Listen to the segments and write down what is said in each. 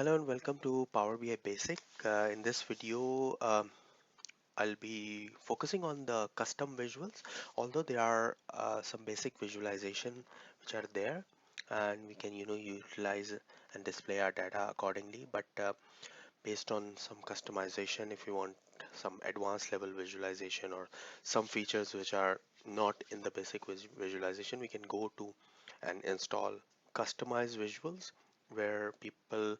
Hello and welcome to Power BI Basic. In this video, I'll be focusing on the custom visuals, although there are some basic visualization which are there, and we can utilize and display our data accordingly. But based on some customization, if you want some advanced level visualization or some features which are not in the basic visualization, we can go to and install customized visuals where people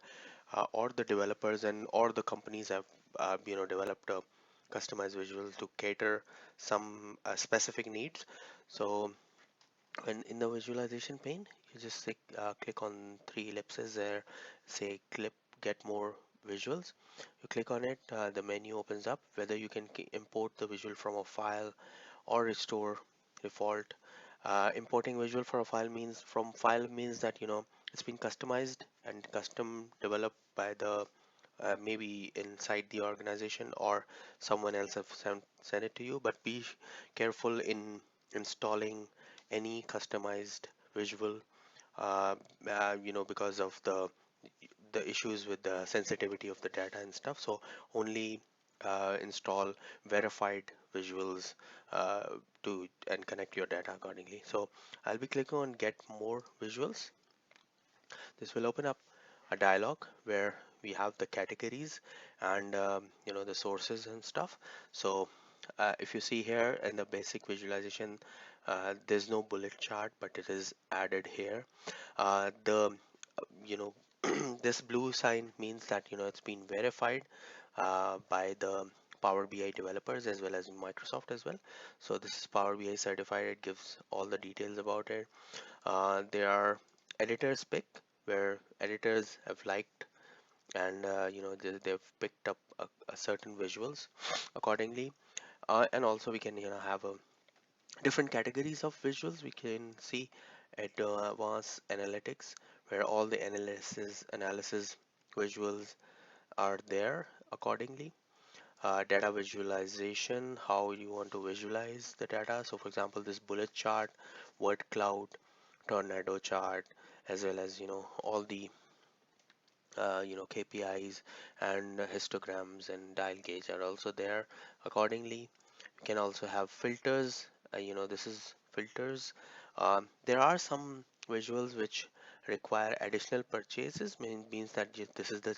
or the developers and or the companies have developed a customized visual to cater some specific needs. So when in the visualization pane, you just click on three ellipses there, say clip get more visuals. You click on it, the menu opens up, whether you can import the visual from a file or restore default. Importing visual for a file means from file means that it's been customized and custom developed by the maybe inside the organization or someone else have sent it to you, but be careful in installing any customized visual because of the issues with the sensitivity of the data and stuff. So only install verified visuals uh, to and connect your data accordingly. So I'll be clicking on get more visuals. This will open up a dialog where we have the categories and the sources and stuff. So if you see here in the basic visualization, there's no bullet chart, but it is added here. The you know this blue sign means that it's been verified by the Power BI developers as well as Microsoft as well. So this is Power BI certified. It gives all the details about it. There are editors pick where editors have liked and they've picked up a certain visuals accordingly. And also we can have a different categories of visuals. We can see at advanced analytics where all the analysis visuals are there accordingly. Data visualization, how you want to visualize the data. So for example, this bullet chart, word cloud, tornado chart, as well as all the KPIs and histograms and dial gauge are also there accordingly. You can also have filters. This is filters. There are some visuals which require additional purchases. Means that this is the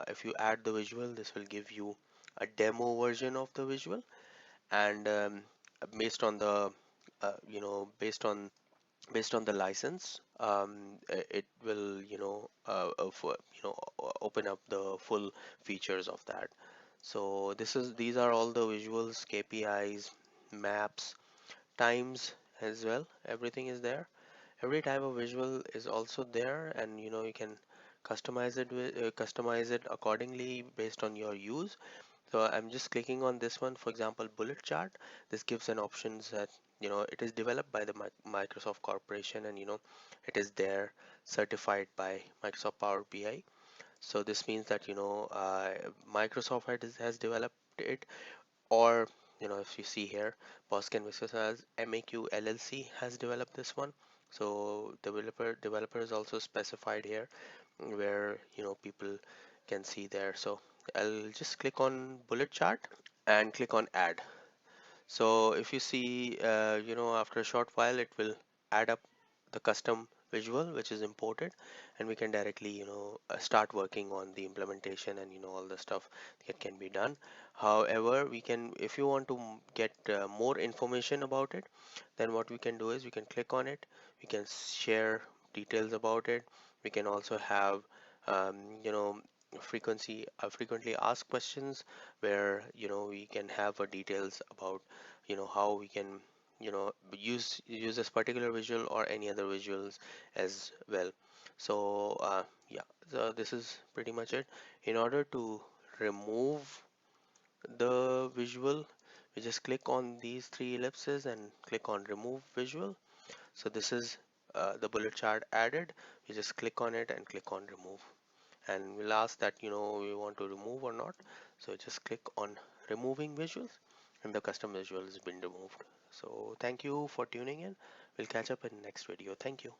if you add the visual, this will give you a demo version of the visual, and based on the based on the license, it will open up the full features of that. So these are all the visuals, KPIs, maps, times as well. Everything is there. Every type of visual is also there, and you can customize it accordingly based on your use. So I'm just clicking on this one, for example, bullet chart. This gives an options that it is developed by the Microsoft Corporation, and it is there certified by Microsoft Power BI. So this means that Microsoft has developed it, or if you see here, Boston Canvas has MAQ LLC has developed this one. So developer is also specified here where people can see there. So I'll just click on bullet chart and click on add. So if you see after a short while it will add up the custom visual which is imported, and we can directly start working on the implementation and all the stuff that can be done. However, we can, if you want to get more information about it, then what we can do is we can click on it, we can share details about it. We can also have um, you know frequently asked questions where we can have details about how we can use this particular visual or any other visuals as well. So yeah, so this is pretty much it. In order to remove the visual, we just click on these three ellipses and click on remove visual. So this is the bullet chart added. You just click on it and click on remove, and we'll ask that we want to remove or not. So just click on removing visuals, and the custom visual has been removed. So thank you for tuning in. We'll catch up in the next video. Thank you.